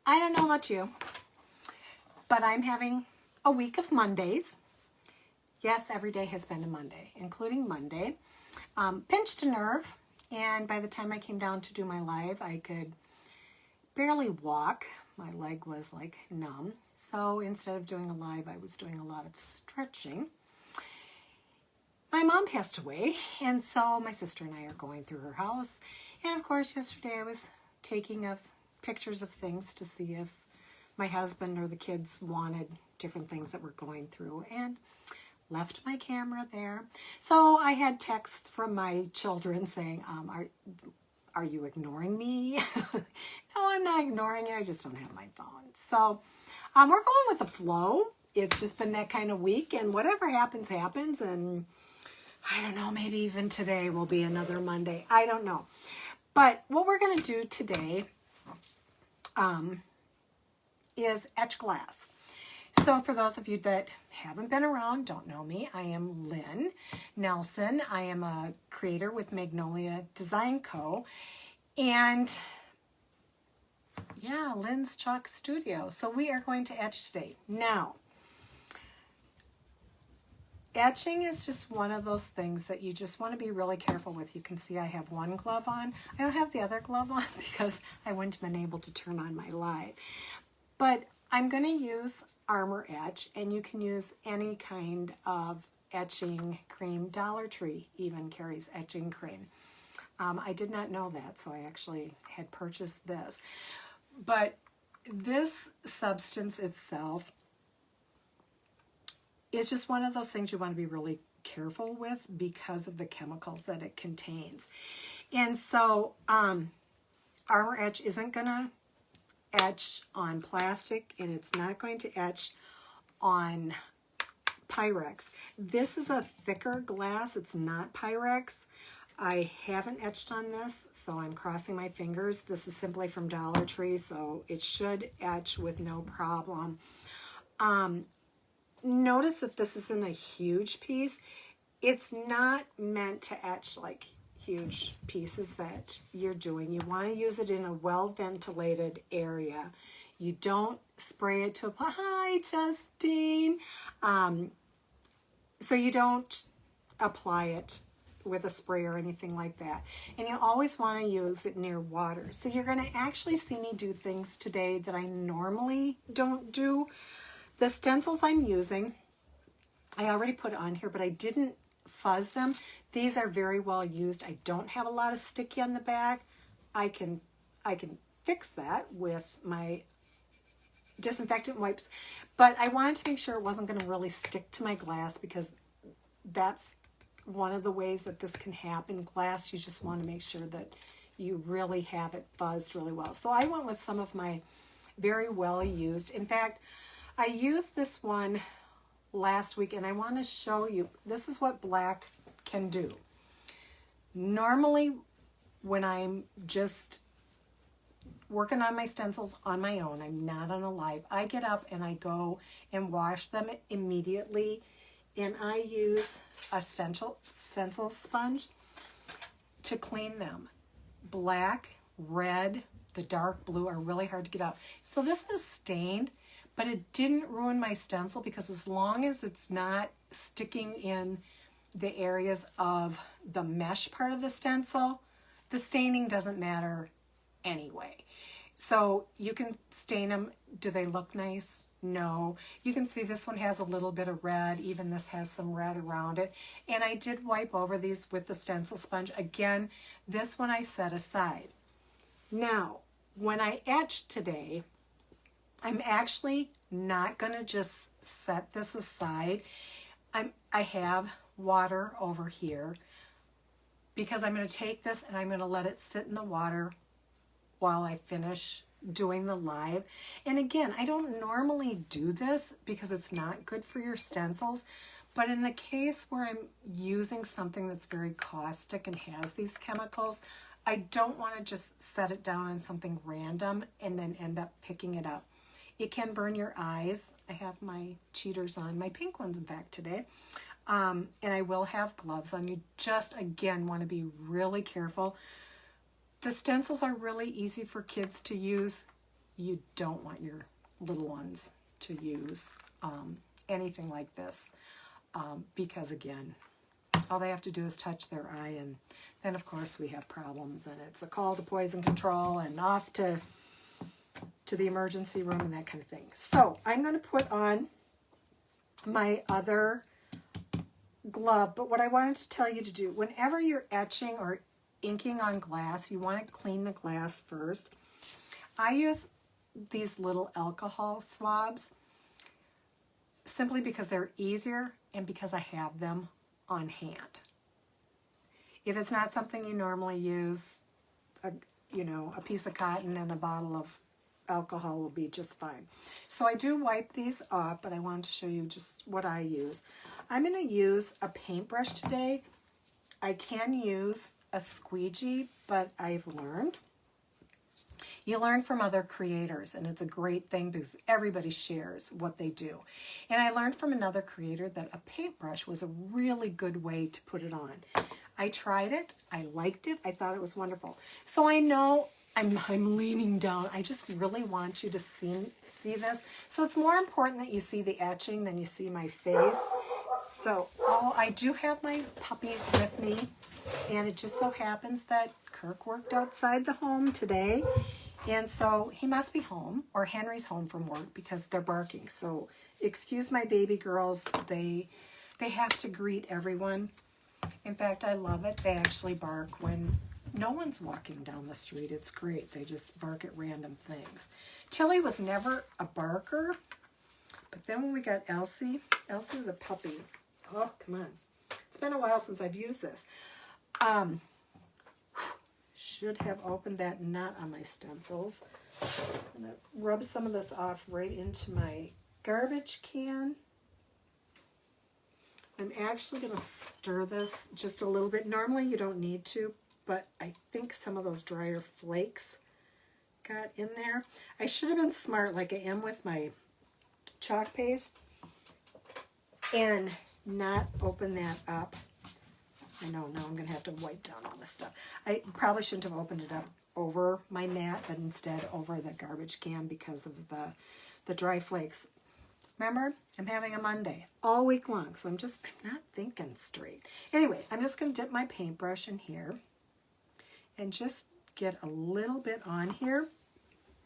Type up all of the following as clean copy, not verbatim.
I don't know about you, but I'm having a week of Mondays. Yes, every day has been a Monday, including Monday. Pinched a nerve, and by the time I came down to do my live, I could barely walk. My leg was like numb. So instead of doing a live, I was doing a lot of stretching. My mom passed away, and so my sister and I are going through her house. And of course, yesterday I was taking pictures of things to see if my husband or the kids wanted different things that we're going through, and left my camera there. So I had texts from my children saying, are you ignoring me? No, I'm not ignoring you. I just don't have my phone. So we're going with the flow. It's just been that kind of week, and whatever happens, happens. And I don't know, maybe even today will be another Monday. I don't know. But what we're going to do today is etch glass. So for those of you that haven't been around, don't know me, I am Lynn Nelson. I am a creator with Magnolia Design Co. And yeah, Lynn's Chalk Studio. So we are going to etch today. Now, etching is just one of those things that you just want to be really careful with. You can see I have one glove on. I don't have the other glove on because I wouldn't have been able to turn on my light. But I'm going to use Armor Etch, and you can use any kind of etching cream. Dollar Tree even carries etching cream. I did not know that, so I actually had purchased this. But this substance itself is just one of those things you want to be really careful with because of the chemicals that it contains. And so Armor Etch isn't going to etch on plastic, and it's not going to etch on Pyrex. This is a thicker glass. It's not Pyrex. I haven't etched on this, so I'm crossing my fingers. This is simply from Dollar Tree, so it should etch with no problem. Notice that this isn't a huge piece. It's not meant to etch like huge pieces that you're doing. You want to use it in a well-ventilated area. You don't spray it to apply. Hi, Justine. So you don't apply it with a spray or anything like that. And you always want to use it near water. So you're going to actually see me do things today that I normally don't do. The stencils I'm using, I already put on here, but I didn't fuzz them. These are very well used. I don't have a lot of sticky on the back. I can fix that with my disinfectant wipes, but I wanted to make sure it wasn't going to really stick to my glass, because that's one of the ways that this can happen. Glass, you just want to make sure that you really have it buzzed really well. So I went with some of my very well used. In fact, I used this one last week, and I want to show you. This is what black can do. Normally, when I'm just working on my stencils on my own, I'm not on a live, I get up and I go and wash them immediately, and I use a stencil sponge to clean them. Black, red, the dark blue are really hard to get out. So this is stained, but it didn't ruin my stencil, because as long as it's not sticking in the areas of the mesh part of the stencil, the staining doesn't matter anyway. So you can stain them. Do they look nice? No. You can see this one has a little bit of red. Even this has some red around it. And I did wipe over these with the stencil sponge. Again, this one I set aside. Now, when I etch today, I'm actually not going to just set this aside. I have water over here, because I'm going to take this and I'm going to let it sit in the water while I finish doing the live. And again, I don't normally do this because it's not good for your stencils, but in the case where I'm using something that's very caustic and has these chemicals, I don't want to just set it down on something random and then end up picking it up. It can burn your eyes. I have my cheaters on, my pink ones in fact today. And I will have gloves on. You just, again, want to be really careful. The stencils are really easy for kids to use. you don't want your little ones to use anything like this because, again, all they have to do is touch their eye, and then, of course, we have problems, and it's a call to poison control and off to the emergency room and that kind of thing. So I'm going to put on my other glove, but what I wanted to tell you to do, whenever you're etching or inking on glass, you want to clean the glass first. I use these little alcohol swabs simply because they're easier and because I have them on hand. If it's not something you normally use, a piece of cotton and a bottle of alcohol will be just fine. So I do wipe these off, but I wanted to show you just what I use. I'm going to use a paintbrush today. I can use a squeegee, but I've learned. You learn from other creators, and it's a great thing because everybody shares what they do. And I learned from another creator that a paintbrush was a really good way to put it on. I tried it. I liked it. I thought it was wonderful. So I know I'm leaning down. I just really want you to see this. So it's more important that you see the etching than you see my face. So, I do have my puppies with me, and it just so happens that Kirk worked outside the home today, and so he must be home, or Henry's home from work because they're barking. So excuse my baby girls. They have to greet everyone. In fact, I love it. They actually bark when no one's walking down the street. It's great. They just bark at random things. Tilly was never a barker, but then when we got Elsie was a puppy. Oh, come on. It's been a while since I've used this. Should have opened that knot on my stencils. I'm going to rub some of this off right into my garbage can. I'm actually going to stir this just a little bit. Normally you don't need to, but I think some of those drier flakes got in there. I should have been smart like I am with my chalk paste and not open that up. I know, now I'm going to have to wipe down all this stuff. I probably shouldn't have opened it up over my mat, but instead over the garbage can because of the dry flakes. Remember, I'm having a Monday all week long, so I'm not thinking straight. Anyway, I'm just going to dip my paintbrush in here and just get a little bit on here.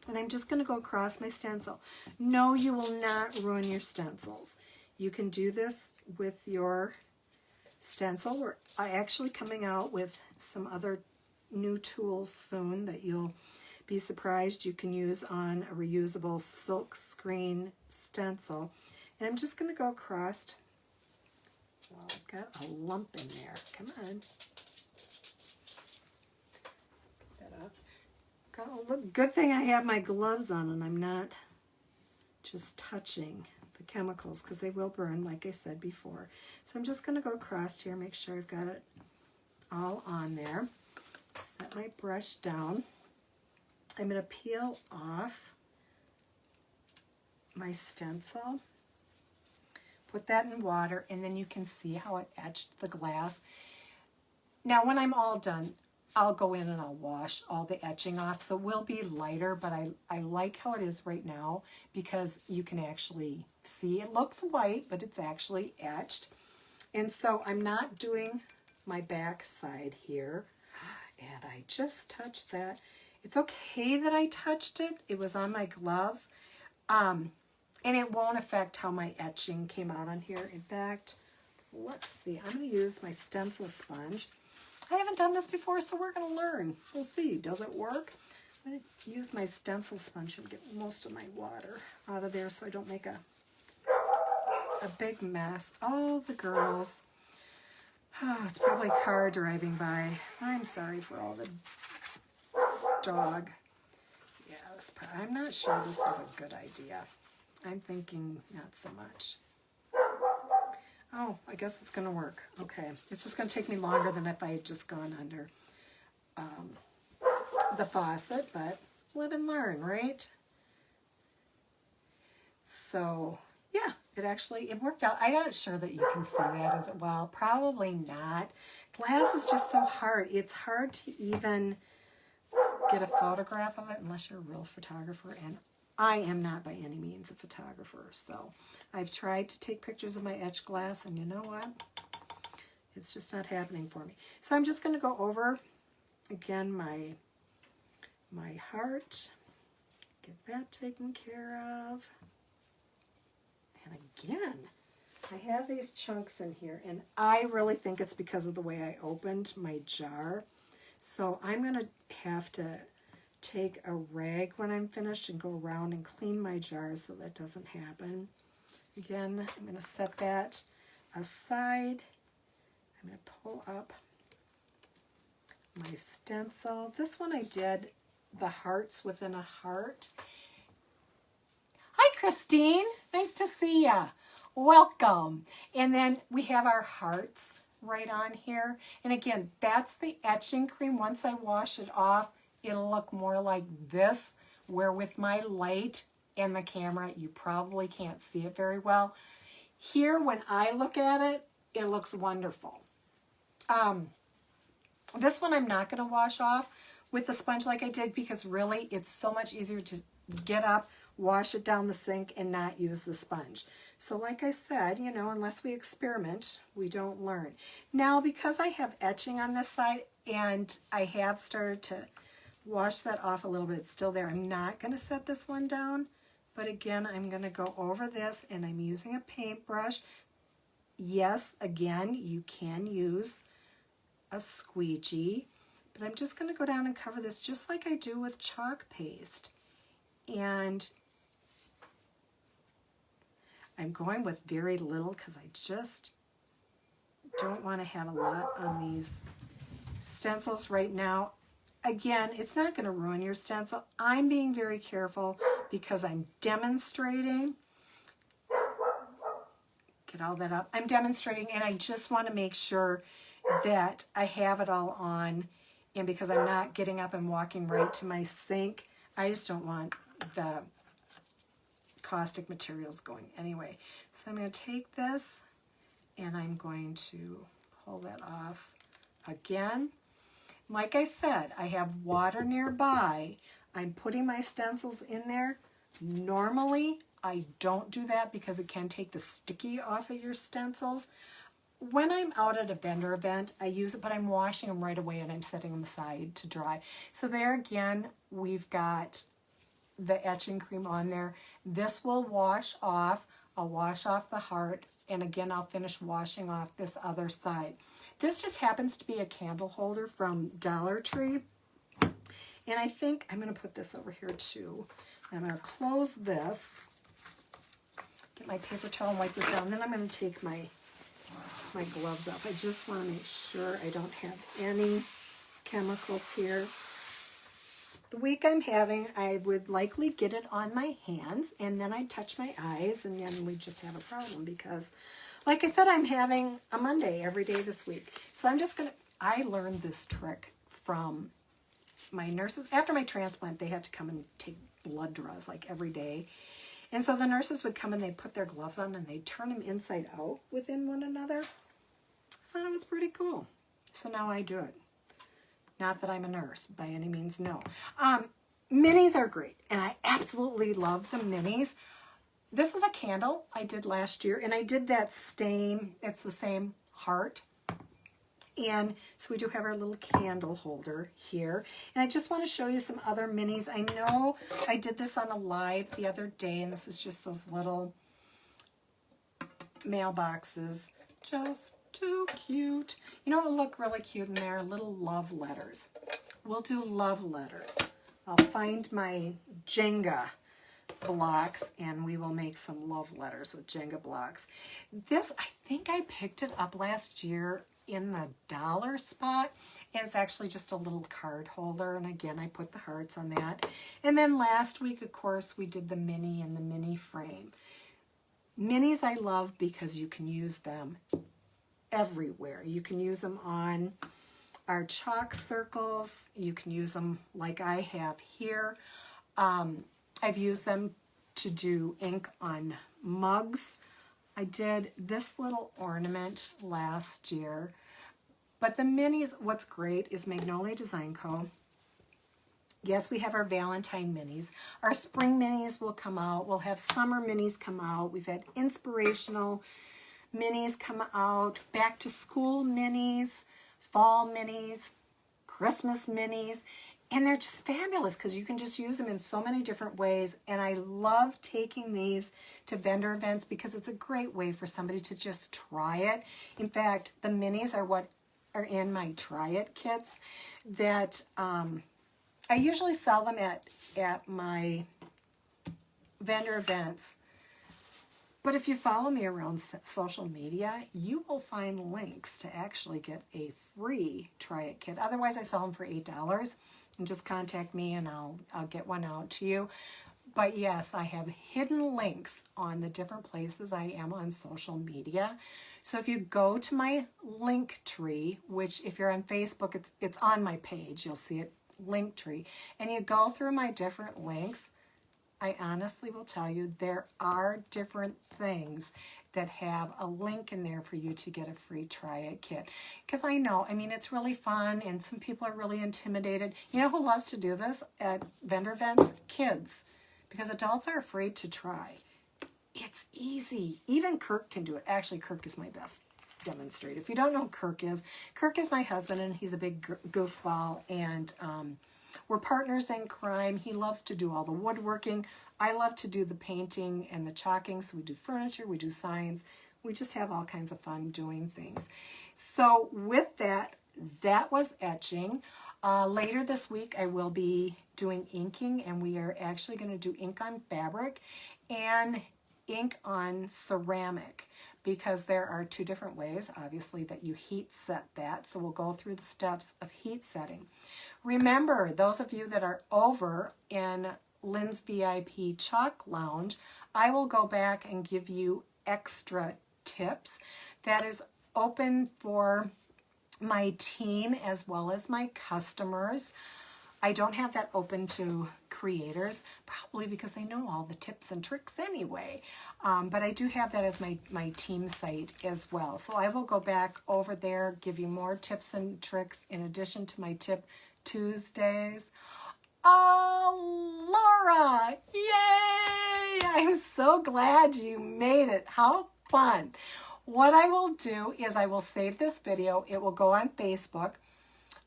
And I'm just going to go across my stencil. No, you will not ruin your stencils. You can do this with your stencil. We're actually coming out with some other new tools soon that you'll be surprised you can use on a reusable silk screen stencil. And I'm just going to go across. Well, I've got a lump in there. Come on. Get that up. Good thing I have my gloves on and I'm not just touching the chemicals because they will burn, like I said before. So I'm just going to go across here, make sure I've got it all on there. Set my brush down. I'm going to peel off my stencil, put that in water, and then you can see how it etched the glass. Now when I'm all done, I'll go in and I'll wash all the etching off, so it will be lighter, but I like how it is right now because you can actually see. It looks white, but it's actually etched. And so I'm not doing my back side here, and I just touched that. It's okay that I touched it. It was on my gloves, and it won't affect how my etching came out on here. In fact, let's see. I'm going to use my stencil sponge. I haven't done this before, so we're going to learn. We'll see. Does it work? I'm going to use my stencil sponge and get most of my water out of there so I don't make a big mess. Oh, the girls. Oh, it's probably a car driving by. I'm sorry for all the dog. Yeah, I'm not sure this was a good idea. I'm thinking not so much. Oh, I guess it's going to work. Okay. It's just going to take me longer than if I had just gone under the faucet, but live and learn, right? So, yeah, it worked out. I'm not sure that you can see that as well. Probably not. Glass is just so hard. It's hard to even get a photograph of it unless you're a real photographer, and I am not by any means a photographer. So I've tried to take pictures of my etch glass, and you know what? It's just not happening for me. So I'm just going to go over, again, my heart. Get that taken care of. And again, I have these chunks in here, and I really think it's because of the way I opened my jar. So I'm going to have to take a rag when I'm finished and go around and clean my jar so that doesn't happen. Again, I'm going to set that aside. I'm going to pull up my stencil. This one I did the hearts within a heart. Hi, Christine. Nice to see ya. Welcome. And then we have our hearts right on here. And again, that's the etching cream. Once I wash it off, it'll look more like this, where with my light and the camera, you probably can't see it very well. Here, when I look at it, it looks wonderful. This one I'm not going to wash off with the sponge like I did, because really it's so much easier to get up, wash it down the sink, and not use the sponge. So like I said, you know, unless we experiment, we don't learn. Now, because I have etching on this side and I have started to wash that off a little bit, it's still there. I'm not going to set this one down, but again, I'm going to go over this, and I'm using a paintbrush. Yes, again, you can use a squeegee, but I'm just going to go down and cover this just like I do with chalk paste. And I'm going with very little because I just don't want to have a lot on these stencils right now. Again, it's not going to ruin your stencil. I'm being very careful because I'm demonstrating. Get all that up. I'm demonstrating, and I just want to make sure that I have it all on. And because I'm not getting up and walking right to my sink, I just don't want the caustic materials going anyway. So I'm going to take this, and I'm going to pull that off again. Like I said, I have water nearby. I'm putting my stencils in there. Normally, I don't do that because it can take the sticky off of your stencils. When I'm out at a vendor event, I use it, but I'm washing them right away and I'm setting them aside to dry. So there again, we've got the etching cream on there. This will wash off. I'll wash off the heart, and again, I'll finish washing off this other side. This just happens to be a candle holder from Dollar Tree. And I think I'm going to put this over here too. I'm going to close this, get my paper towel and wipe this down. Then I'm going to take my gloves off. I just want to make sure I don't have any chemicals here. The week I'm having, I would likely get it on my hands, and then I'd touch my eyes, and then we just have a problem because, like I said, I'm having a Monday every day this week. So I'm just going to, I learned this trick from my nurses. After my transplant, they had to come and take blood draws like every day. And so the nurses would come and they'd put their gloves on and they'd turn them inside out within one another. I thought it was pretty cool. So now I do it. Not that I'm a nurse, by any means, no. Minis are great, and I absolutely love the minis. This is a candle I did last year, and I did that stain. It's the same heart. And so we do have our little candle holder here. And I just want to show you some other minis. I know I did this on a live the other day, and this is just those little mailboxes. Just too cute. You know what will look really cute in there? Little love letters. We'll do love letters. I'll find my Jenga blocks and we will make some love letters with Jenga blocks. This, I think I picked it up last year in the dollar spot. And it's actually just a little card holder. And again, I put the hearts on that. And then last week, of course, we did the mini and the mini frame. Minis I love because you can use them everywhere. You can use them on our chalk circles. You can use them like I have here. I've used them to do ink on mugs. I did this little ornament last year. But the minis, what's great is Magnolia Design Co. Yes, we have our Valentine minis. Our spring minis will come out. We'll have summer minis come out. We've had inspirational minis come out, back to school minis, fall minis, Christmas minis, and they're just fabulous because you can just use them in so many different ways. And I love taking these to vendor events because it's a great way for somebody to just try it. In fact, the minis are what are in my try it kits that I usually sell them at my vendor events. But if you follow me around social media, you will find links to actually get a free try it kit. Otherwise, I sell them for $8, and just contact me and I'll get one out to you. But yes, I have hidden links on the different places I am on social media. So if you go to my link tree, which if you're on Facebook, it's on my page, you'll see it, link tree, and you go through my different links, I honestly will tell you there are different things that have a link in there for you to get a free try it kit. Because I know, I mean, it's really fun and some people are really intimidated. You know who loves to do this at vendor events? Kids. Because adults are afraid to try. It's easy. Even Kirk can do it. Actually, Kirk is my best demonstrator. If you don't know who Kirk is my husband and he's a big goofball, and we're partners in crime. He loves to do all the woodworking. I love to do the painting and the chalking. So we do furniture, we do signs. We just have all kinds of fun doing things. So with that, that was etching. Later this week, I will be doing inking, and we are actually going to do ink on fabric and ink on ceramic, because there are two different ways, obviously, that you heat set that. So we'll go through the steps of heat setting. Remember, those of you that are over in Lynn's VIP Chalk Lounge, I will go back and give you extra tips. That is open for my team as well as my customers. I don't have that open to creators, probably because they know all the tips and tricks anyway. But I do have that as my team site as well. So I will go back over there, give you more tips and tricks in addition to my Tip Tuesdays. Oh, Laura! Yay! I'm so glad you made it. How fun. What I will do is I will save this video. It will go on Facebook.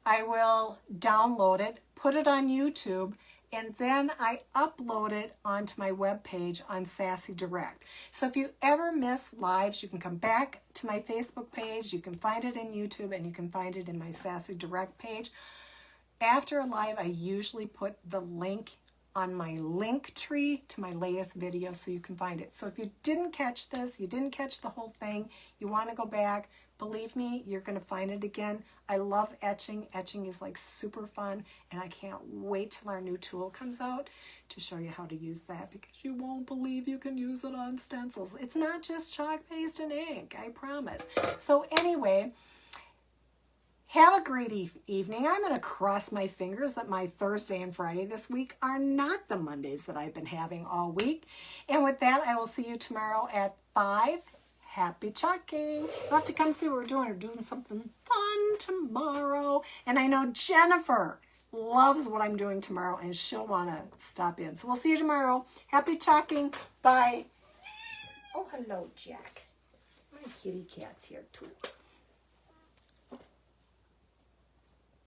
I will download it, put it on YouTube, and then I upload it onto my webpage on Sassy Direct. So if you ever miss lives, you can come back to my Facebook page, you can find it in YouTube, and you can find it in my Sassy Direct page. After a live, I usually put the link on my link tree to my latest video so you can find it. So if you didn't catch this, you didn't catch the whole thing, you want to go back, believe me, you're going to find it again. I love etching. Etching is like super fun, and I can't wait till our new tool comes out to show you how to use that, because you won't believe you can use it on stencils. It's not just chalk, paste, and ink, I promise. So anyway, have a great evening. I'm going to cross my fingers that my Thursday and Friday this week are not the Mondays that I've been having all week. And with that, I will see you tomorrow at 5. Happy chalking. You'll have to come see what we're doing. We're doing something fun tomorrow. And I know Jennifer loves what I'm doing tomorrow, and she'll want to stop in. So we'll see you tomorrow. Happy chalking. Bye. Oh, hello, Jack. My kitty cat's here too.